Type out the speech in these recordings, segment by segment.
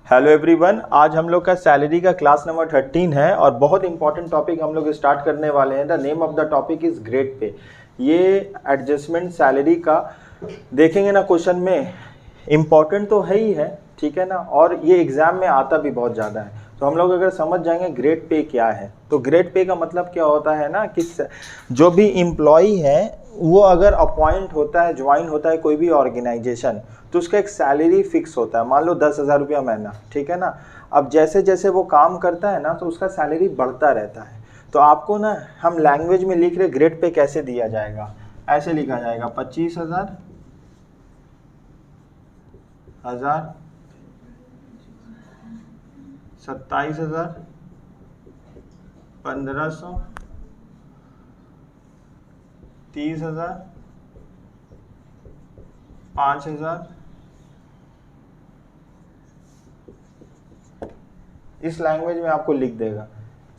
Hello everyone, आज हम लोग का सैलरी का क्लास नंबर 13 है और बहुत इंपॉर्टेंट टॉपिक हम लोग स्टार्ट करने वाले हैं। The name of the topic is grade pay. ये एडजस्टमेंट सैलरी का देखेंगे ना, क्वेश्चन में इम्पॉर्टेंट तो है ही है, ठीक है ना, और ये एग्जाम में आता भी बहुत ज़्यादा है। तो हम लोग अगर समझ जाएंगे ग्रेड पे क्या है, तो ग्रेड पे का मतलब क्या होता है ना कि जो भी इम्प्लॉई है वो अगर अपॉइंट होता है, ज्वाइन होता है कोई भी ऑर्गेनाइजेशन, तो उसका एक सैलरी फिक्स होता है। मान लो 10,000 रुपया महीना, ठीक है ना। अब जैसे जैसे वो काम करता है ना तो उसका सैलरी बढ़ता रहता है। तो आपको ना हम लैंग्वेज में लिख रहे ग्रेड पे कैसे दिया जाएगा, ऐसे लिखा जाएगा 25,000, 27,000, 1,500, 30,000, 5,000। इस लैंग्वेज में आपको लिख देगा।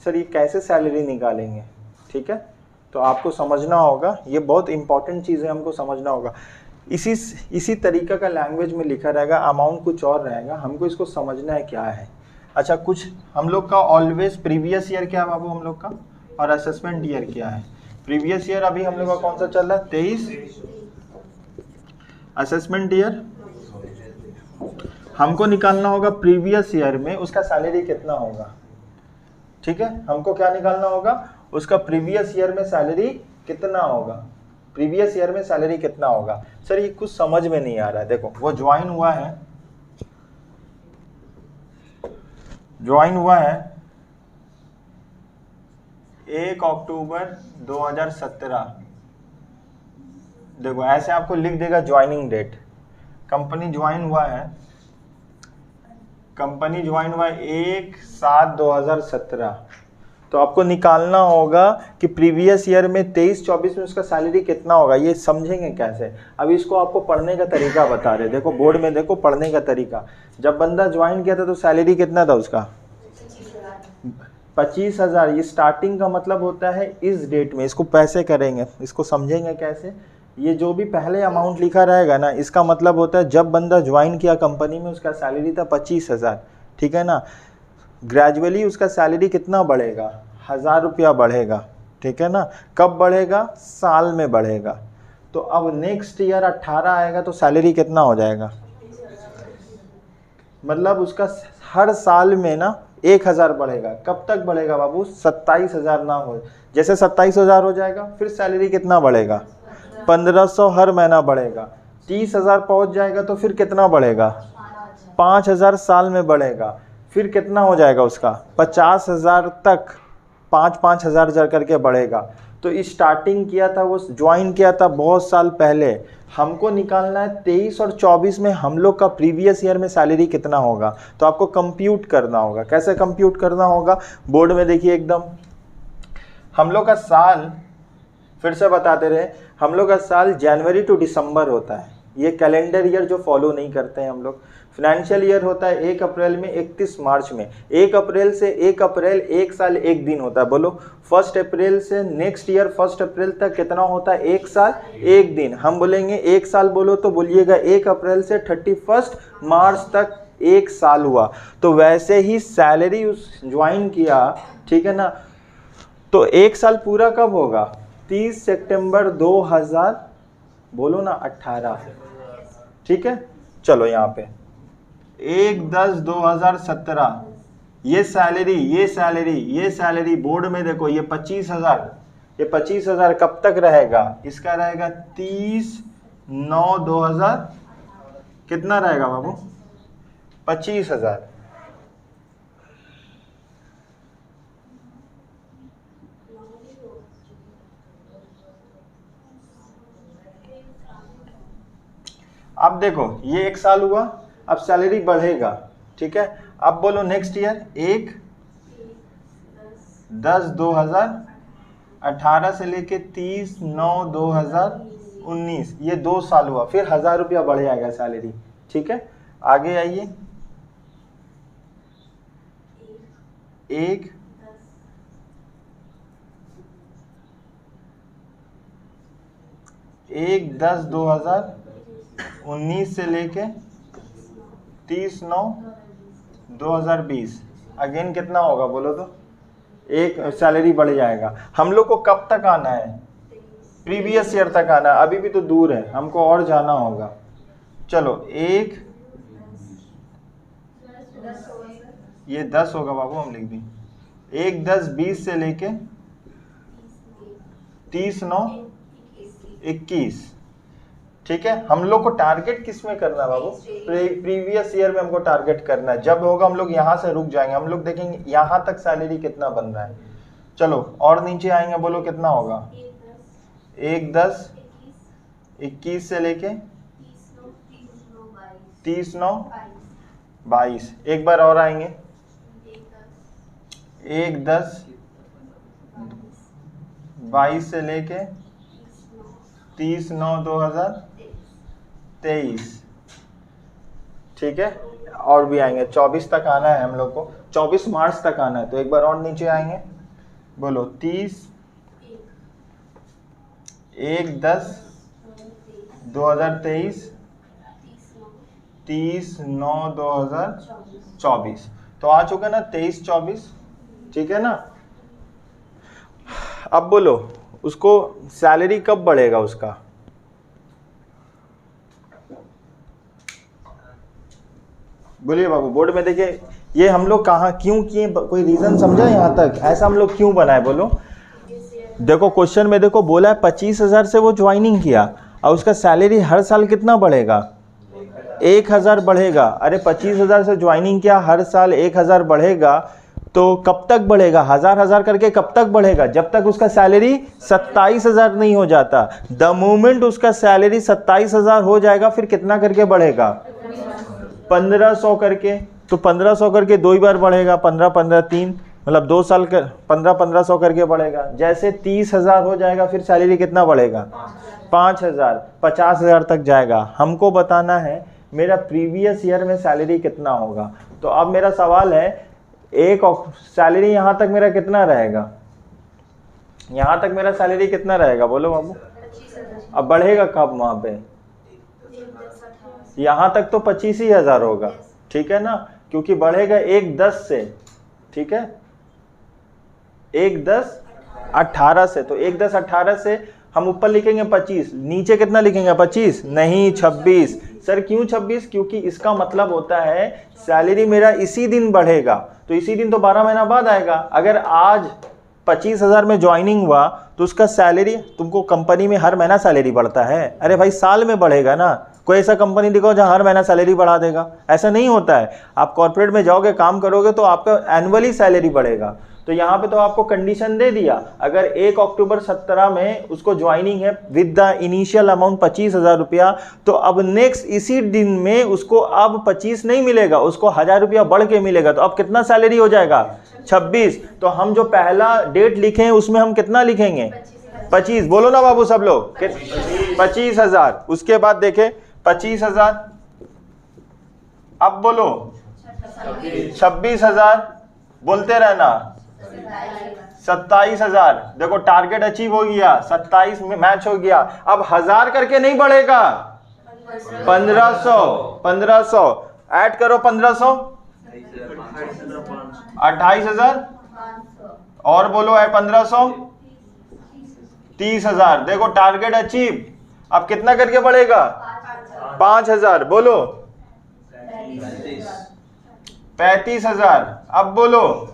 सर ये कैसे सैलरी निकालेंगे, ठीक है, तो आपको समझना होगा। ये बहुत इंपॉर्टेंट चीज़ है, हमको समझना होगा। इसी तरीका का लैंग्वेज में लिखा रहेगा, अमाउंट कुछ और रहेगा, हमको इसको समझना है क्या है। अच्छा, कुछ हम लोग का ऑलवेज प्रीवियस ईयर क्या है बाबू हम लोग का, और असेसमेंट ईयर क्या है। प्रीवियस ईयर अभी हम लोग का कौन सा चल रहा है, 23। असेसमेंट ईयर हमको निकालना होगा प्रीवियस ईयर में उसका सैलरी कितना होगा, ठीक है। हमको क्या निकालना होगा, उसका प्रीवियस ईयर में सैलरी कितना होगा। प्रीवियस ईयर में सैलरी कितना होगा। सर ये कुछ समझ में नहीं आ रहा है। देखो वो ज्वाइन हुआ है 1 अक्टूबर 2017। देखो ऐसे आपको लिख देगा ज्वाइनिंग डेट। कंपनी ज्वाइन हुआ है 1/7/2017। तो आपको निकालना होगा कि प्रीवियस ईयर में 23-24 में उसका सैलरी कितना होगा। ये समझेंगे कैसे, अब इसको आपको पढ़ने का तरीका बता रहे। देखो बोर्ड में देखो पढ़ने का तरीका। जब बंदा ज्वाइन किया था तो सैलरी कितना था उसका, 25,000। ये स्टार्टिंग का मतलब होता है इस डेट में। इसको पैसे करेंगे, इसको समझेंगे कैसे। ये जो भी पहले अमाउंट लिखा रहेगा ना, इसका मतलब होता है जब बंदा ज्वाइन किया कंपनी में उसका सैलरी था 25,000, ठीक है ना। ग्रेजुअली उसका सैलरी कितना बढ़ेगा, 1,000 रुपया बढ़ेगा, ठीक है ना। कब बढ़ेगा, साल में बढ़ेगा। तो अब नेक्स्ट ईयर 18 आएगा तो सैलरी कितना हो जाएगा, मतलब उसका हर साल में ना 1,000 बढ़ेगा। कब तक बढ़ेगा बाबू, 27,000 ना हो। जैसे 27,000 हो जाएगा फिर सैलरी कितना बढ़ेगा, 1,500 हर महीना बढ़ेगा। 30,000 पहुंच जाएगा तो फिर कितना बढ़ेगा, 5,000 साल में बढ़ेगा। फिर कितना हो जाएगा उसका, 50,000 तक 5-5 हज़ार करके बढ़ेगा। तो स्टार्टिंग किया था वो ज्वाइन किया था बहुत साल पहले। हमको निकालना है 23 और 24 में हम लोग का प्रीवियस ईयर में सैलरी कितना होगा। तो आपको कंप्यूट करना होगा। कैसे कंप्यूट करना होगा, बोर्ड में देखिए एकदम। हम लोग का साल, फिर से बताते रहे, हम लोग का साल जनवरी टू दिसंबर होता है। ये कैलेंडर ईयर जो फॉलो नहीं करते हैं हम लोग। फाइनेंशियल ईयर होता है 1 अप्रैल में 31 मार्च में। 1 अप्रैल से 1 अप्रैल 1 साल 1 दिन होता है। बोलो 1 अप्रैल से नेक्स्ट ईयर 1 अप्रैल तक कितना होता है, 1 साल 1 दिन। हम बोलेंगे 1 साल बोलो तो बोलिएगा 1 अप्रैल से 31 मार्च तक 1 साल हुआ। तो वैसे ही सैलरी उस ज्वाइन किया, ठीक है ना, तो 1 साल पूरा कब होगा, 30 सितंबर 2000 बोलो ना 18, ठीक है। चलो यहाँ पे 1/10/2017 ये सैलरी बोर्ड में देखो, ये 25,000, ये 25,000 कब तक रहेगा, इसका रहेगा 30/9/2000। कितना रहेगा बाबू, 25,000। अब देखो ये 1 साल हुआ, अब सैलरी बढ़ेगा, ठीक है। अब बोलो नेक्स्ट ईयर 1/10/2018 से लेके 30/9/2019, ये 2 साल हुआ। फिर 1,000 रुपया बढ़ जाएगा सैलरी, ठीक है। आगे आइए, 1/10/2019 से लेके 30/9 2020 अगेन कितना होगा बोलो तो, एक सैलरी बढ़ जाएगा। हम लोग को कब तक आना है, प्रीवियस ईयर तक आना है, अभी भी तो दूर है, हमको और जाना होगा। चलो एक, ये 10 होगा बाबू, हम लिख दी 1/10/20 से लेके 30/9/21। ठीक है, हम लोग को टारगेट किस में करना है बाबू, प्रीवियस ईयर में हमको टारगेट करना है। जब होगा हम लोग यहाँ से रुक जाएंगे, हम लोग देखेंगे यहाँ तक सैलरी कितना बन रहा है। चलो और नीचे आएंगे, बोलो कितना होगा, 1/10/21 से लेके 30/9/22। एक बार और आएंगे, 1/10/22 से लेके 30/9/2023। ठीक है, और भी आएंगे, 24 तक आना है हम लोग को, 24 मार्च तक आना है। तो एक बार और नीचे आएंगे, बोलो 1/10/2023 30/9/2024। तो आ चुका ना 23-24, ठीक है ना। अब बोलो उसको सैलरी कब बढ़ेगा उसका, बोलिए बाबू, बोर्ड में देखिए। ये हम लोग कहाँ क्यों किए, कोई रीजन समझा यहाँ तक, ऐसा हम लोग क्यों बनाए बोलो। देखो क्वेश्चन में देखो बोला है 25,000 से वो ज्वाइनिंग किया और उसका सैलरी हर साल कितना बढ़ेगा, 1,000 बढ़ेगा। अरे 25,000 से ज्वाइनिंग किया, हर साल 1,000 बढ़ेगा, तो कब तक बढ़ेगा, 1,000 करके कब तक बढ़ेगा, जब तक उसका सैलरी 27,000 नहीं हो जाता। द मोमेंट उसका सैलरी 27,000 हो जाएगा, फिर कितना करके बढ़ेगा, 1500 करके। तो 1500 करके 2 बार बढ़ेगा, 15-15-3, मतलब 2 साल कर 1500 करके बढ़ेगा। जैसे 30,000 हो जाएगा, फिर सैलरी कितना बढ़ेगा, 5,000, 50,000 तक जाएगा। हमको बताना है मेरा प्रीवियस ईयर में सैलरी कितना होगा। तो अब मेरा सवाल है, एक सैलरी यहाँ तक मेरा कितना रहेगा, यहाँ तक मेरा सैलरी कितना रहेगा बोलो बाबू। अब बढ़ेगा कब वहाँ पे, यहाँ तक तो 25,000 होगा, ठीक है ना, क्योंकि बढ़ेगा 1/10 से, ठीक है, 1/10/18 से। तो 1/10/18 से हम ऊपर लिखेंगे 25, नीचे कितना लिखेंगे 25 नहीं 26। सर क्यों 26, क्योंकि इसका मतलब होता है सैलरी मेरा इसी दिन बढ़ेगा, तो इसी दिन तो 12 महीना बाद आएगा। अगर आज 25,000 में ज्वाइनिंग हुआ तो उसका सैलरी, तुमको कंपनी में हर महीना सैलरी बढ़ता है, अरे भाई साल में बढ़ेगा ना। कोई ऐसा कंपनी दिखाओ जहाँ हर महीना सैलरी बढ़ा देगा, ऐसा नहीं होता है। आप कॉर्पोरेट में जाओगे, काम करोगे तो आपका एनुअली सैलरी बढ़ेगा। तो यहाँ पे तो आपको कंडीशन दे दिया, अगर 1 अक्टूबर 17 में उसको ज्वाइनिंग है विद द इनिशियल अमाउंट 25,000 रुपया, तो अब नेक्स्ट इसी दिन में उसको अब 25 नहीं मिलेगा, उसको 1,000 रुपया बढ़ के मिलेगा। तो अब कितना सैलरी हो जाएगा, 26। तो हम जो पहला डेट लिखे हैं उसमें हम कितना लिखेंगे, 25। बोलो ना बाबू सब लोग, 25,000। उसके बाद देखे 25,000, अब बोलो 26,000, बोलते रहना 27,000। देखो टारगेट अचीव हो गया, 27 में मैच हो गया। अब 1,000 करके नहीं बढ़ेगा, 1500 ऐड करो, 1500 28,000 और बोलो है 1500 30,000। देखो टारगेट अचीव। अब कितना करके बढ़ेगा, 5,000। बोलो 35,000। अब बोलो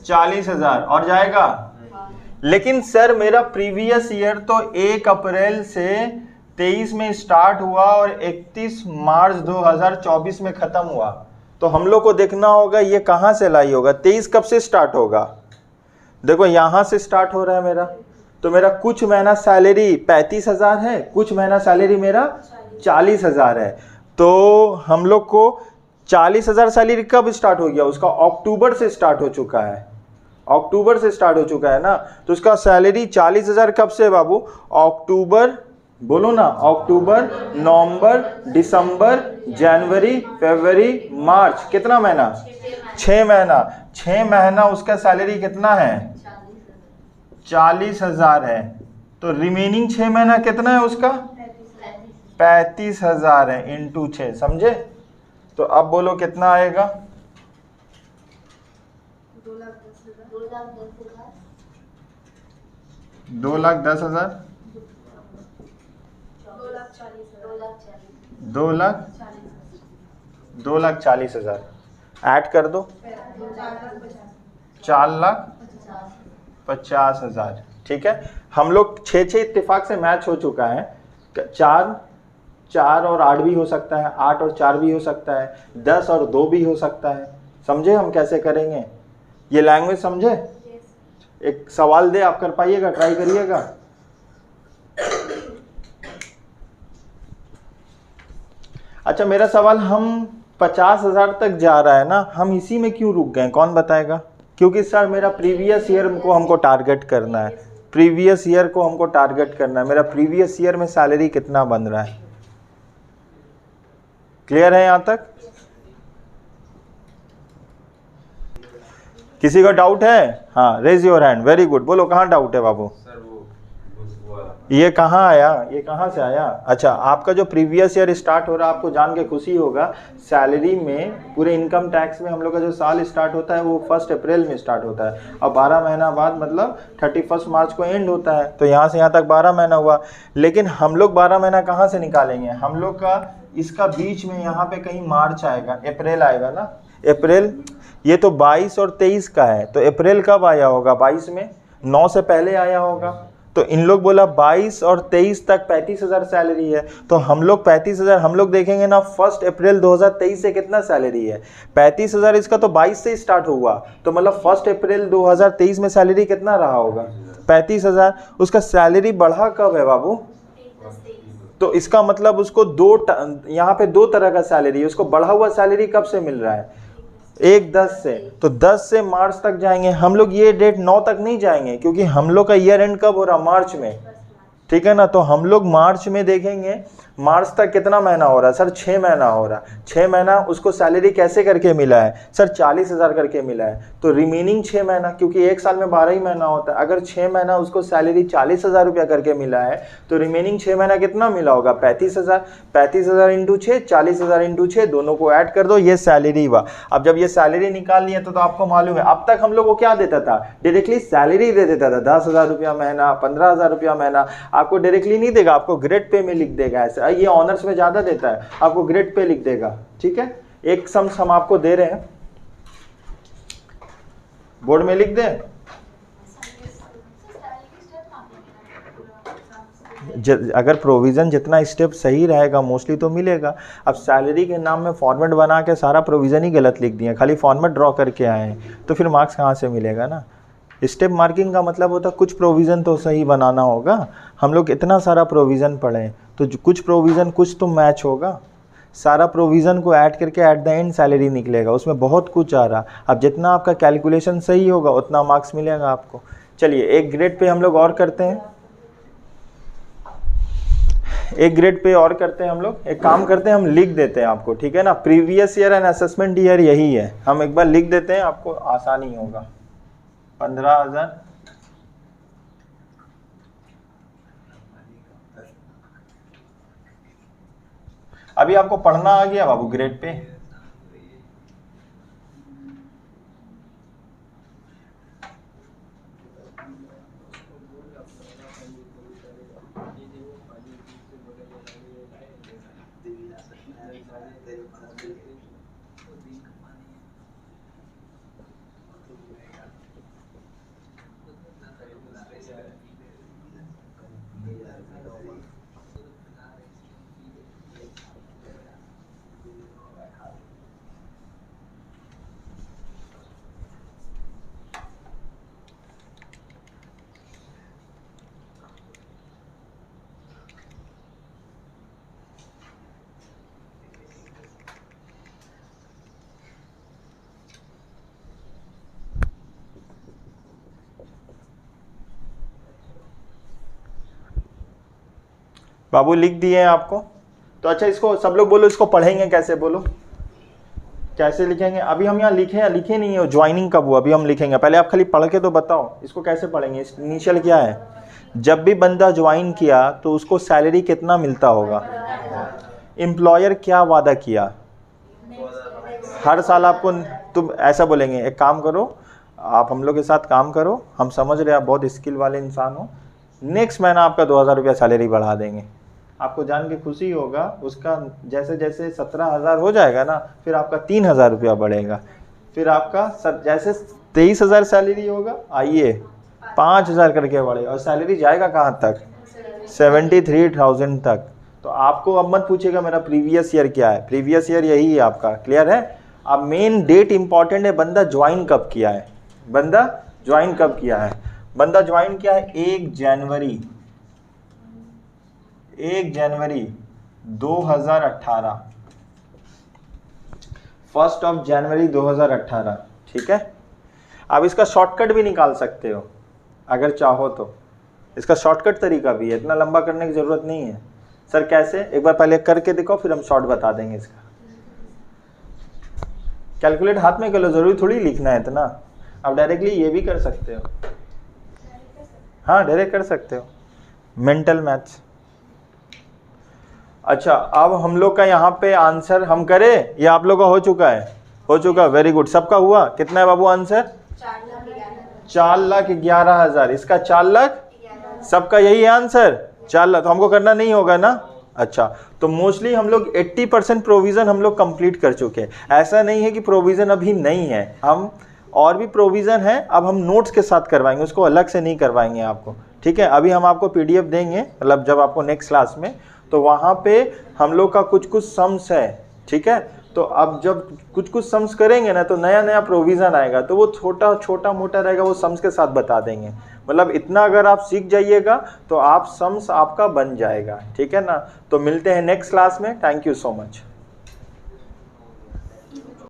40,000 और जाएगा। लेकिन सर मेरा प्रीवियस ईयर तो 1 अप्रैल से 23 में स्टार्ट हुआ और 31 मार्च 2024 में खत्म हुआ। तो हम लोग को देखना होगा ये कहाँ से लाई होगा, 23 कब से स्टार्ट होगा। देखो यहाँ से स्टार्ट हो रहा है मेरा, तो मेरा कुछ महीना सैलरी 35,000 है, कुछ महीना सैलरी मेरा 40,000 है। तो हम लोग को 40,000 सैलरी कब स्टार्ट हो गया, उसका अक्टूबर से स्टार्ट हो चुका है, अक्टूबर से स्टार्ट हो चुका है ना। तो उसका सैलरी 40,000 कब से बाबू, अक्टूबर, बोलो ना, अक्टूबर, नवंबर, दिसंबर, जनवरी, फरवरी, मार्च, कितना महीना, 6 महीना। 6 महीना उसका सैलरी कितना है, 40,000 है। तो रिमेनिंग 6 महीना कितना है उसका, 35,000 है, इंटू 6, समझे। तो अब बोलो कितना आएगा, 2,10,000 2,40,000 ऐड कर दो 4,50,000। ठीक है, हम लोग 6 इत्तेफाक से मैच हो चुका है। 4 और 8 भी हो सकता है, 8 और 4 भी हो सकता है, 10 और 2 भी हो सकता है। समझे हम कैसे करेंगे ये लैंग्वेज? समझे? एक सवाल दे, आप कर पाइएगा? ट्राई करिएगा। अच्छा, मेरा सवाल, हम 50,000 तक जा रहा है ना, हम इसी में क्यों रुक गए? कौन बताएगा? क्योंकि सर मेरा प्रीवियस ईयर को हमको टारगेट करना है, प्रीवियस ईयर को हमको टारगेट करना है। मेरा प्रीवियस ईयर में सैलरी कितना बन रहा है? क्लियर है यहां तक? किसी का डाउट है? हाँ, raise your hand. Very good, बोलो कहाँ डाउट है बाबू? सर वो ये कहाँ आया? ये कहाँ से आया? अच्छा, आपका जो प्रीवियस ईयर स्टार्ट हो रहा है, आपको जान के खुशी होगा, सैलरी में पूरे इनकम टैक्स में हम लोग का जो साल स्टार्ट होता है वो 1 अप्रैल में स्टार्ट होता है, और 12 महीना बाद मतलब 31 मार्च को एंड होता है। तो यहाँ से यहाँ तक 12 महीना हुआ। लेकिन हम लोग 12 महीना कहाँ से निकालेंगे? हम लोग का इसका बीच में यहाँ पे कहीं मार्च आएगा, अप्रैल आएगा ना, अप्रैल। ये तो 22 और 23 का है, तो अप्रैल कब आया होगा? 22 में, 9 से पहले आया होगा। तो इन लोग बोला 22 और 23 तक 35,000 सैलरी है, तो हम लोग 35,000 हम लोग देखेंगे ना, 1 अप्रैल 2023 से कितना सैलरी है? 35,000। इसका तो 22 से स्टार्ट हुआ, तो मतलब 1 अप्रैल 2023 में सैलरी कितना रहा होगा? 35,000। उसका सैलरी बढ़ा कब है बाबू? तो इसका मतलब उसको यहाँ पे 2 तरह का सैलरी है। उसको बढ़ा हुआ सैलरी कब से मिल रहा है? 1/10 से। तो 10 से मार्च तक जाएंगे हम लोग, ये डेट 9 तक नहीं जाएंगे, क्योंकि हम लोग का ईयर एंड कब हो रहा? मार्च में। ठीक है ना, तो हम लोग मार्च में देखेंगे, मार्च तक कितना महीना हो रहा है? सर 6 महीना हो रहा है। 6 महीना उसको सैलरी कैसे करके मिला है? सर 40,000 करके मिला है। तो रिमेनिंग 6 महीना, क्योंकि एक साल में 12 ही महीना होता है, अगर 6 महीना उसको सैलरी 40,000 रुपया करके मिला है, तो रिमेनिंग 6 महीना कितना मिला होगा? 35,000। 35,000 इंटू 6, 40,000 इंटू 6, दोनों को ऐड कर दो, ये सैलरी हुआ। अब जब ये सैलरी निकाल लिया तो आपको मालूम है, अब तक हम लोग को क्या देता था? डायरेक्टली सैलरी दे देता था, 10,000 रुपया महीना, 15,000 रुपया महीना। आपको डायरेक्टली नहीं देगा, आपको ग्रेड पे में लिख देगा। ऐसे ये ऑनर्स में ज्यादा देता है, आपको ग्रेड पे लिख देगा। ठीक है, एक सम हम आपको दे रहे हैं, बोर्ड में लिख दें। अगर प्रोविजन जितना स्टेप सही रहेगा मोस्टली तो मिलेगा। अब सैलरी के नाम में फॉर्मेट बना के सारा प्रोविजन ही गलत लिख दिया, खाली फॉर्मेट ड्रॉ करके आए हैं, तो फिर मार्क्स कहाँ से मिलेगा ना? स्टेप मार्किंग का मतलब होता है कुछ प्रोविज़न तो सही बनाना होगा। हम लोग इतना सारा प्रोविज़न पढ़े, तो कुछ प्रोविज़न कुछ तो मैच होगा। सारा प्रोविज़न को ऐड करके एट द एंड सैलरी निकलेगा, उसमें बहुत कुछ आ रहा। अब जितना आपका कैलकुलेशन सही होगा उतना मार्क्स मिलेगा आपको। चलिए एक ग्रेड पे हम लोग और करते हैं, एक ग्रेड पे और करते हैं हम लोग। एक काम करते हैं, हम लिख देते हैं आपको, ठीक है ना? Previous year and assessment year यही है, हम एक बार लिख देते हैं, आपको आसानी होगा। 15,000 अभी आपको पढ़ना आ गया बाबू ग्रेड पे? बाबू लिख दिए हैं आपको? तो अच्छा, इसको सब लोग बोलो, इसको पढ़ेंगे कैसे? बोलो कैसे लिखेंगे? अभी हम यहाँ लिखे नहीं है ज्वाइनिंग कब हुआ, अभी हम लिखेंगे। पहले आप खाली पढ़ के तो बताओ इसको कैसे पढ़ेंगे। इनिशियल क्या है? जब भी बंदा ज्वाइन किया तो उसको सैलरी कितना मिलता होगा? एम्प्लॉयर क्या वादा किया? हर साल आपको, तुम ऐसा बोलेंगे, एक काम करो, आप हम लोग के साथ काम करो, हम समझ रहे हैं आप बहुत स्किल वाले इंसान हो। नेक्स्ट महीना आपका 2000 रुपया सैलरी बढ़ा देंगे, आपको जान के खुशी होगा। उसका जैसे जैसे 17,000 हो जाएगा ना, फिर आपका 3,000 रुपया बढ़ेगा, फिर आपका जैसे 23,000 सैलरी होगा, आइए 5,000 करके बढ़ेगा, और सैलरी जाएगा कहाँ तक? 73,000 तक। तो आपको अब मत पूछेगा मेरा प्रीवियस ईयर क्या है, प्रीवियस ईयर यही है आपका, क्लियर है। अब मेन डेट इंपॉर्टेंट है, बंदा ज्वाइन कब किया है, बंदा ज्वाइन कब किया है। बंदा ज्वाइन किया है 1 जनवरी 2018, 1 जनवरी 2018, ठीक है। आप इसका शॉर्टकट भी निकाल सकते हो अगर चाहो तो, इसका शॉर्टकट तरीका भी है, इतना लंबा करने की जरूरत नहीं है। सर कैसे, एक बार पहले करके देखो, फिर हम शॉर्ट बता देंगे इसका। कैलकुलेट हाथ में कर लो, जरूरी थोड़ी लिखना है इतना। आप डायरेक्टली ये भी कर सकते हो, हाँ डायरेक्ट कर सकते हो, मेंटल मैथ्स। अच्छा, अब हम लोग का यहाँ पे आंसर हम करें, ये आप लोग का हो चुका है, हो चुका, वेरी गुड। सबका हुआ, कितना है बाबू आंसर? 4,11,000। इसका 4 लाख, सबका यही है आंसर 4 लाख। तो हमको करना नहीं होगा ना। अच्छा, तो मोस्टली हम लोग 80% प्रोविज़न हम लोग कंप्लीट कर चुके हैं। ऐसा नहीं है कि प्रोविज़न अभी नहीं है, हम और भी प्रोविज़न है, अब हम नोट्स के साथ करवाएंगे, उसको अलग से नहीं करवाएंगे आपको, ठीक है। अभी हम आपको PDF देंगे, मतलब जब आपको नेक्स्ट क्लास में, तो वहाँ पे हम लोग का कुछ कुछ सम्स है, ठीक है। तो अब जब कुछ कुछ सम्स करेंगे ना, तो नया नया प्रोविज़न आएगा, तो वो छोटा मोटा रहेगा, वो सम्स के साथ बता देंगे। मतलब इतना अगर आप सीख जाइएगा तो आप सम्स आपका बन जाएगा, ठीक है ना। तो मिलते हैं नेक्स्ट क्लास में, थैंक यू सो मच।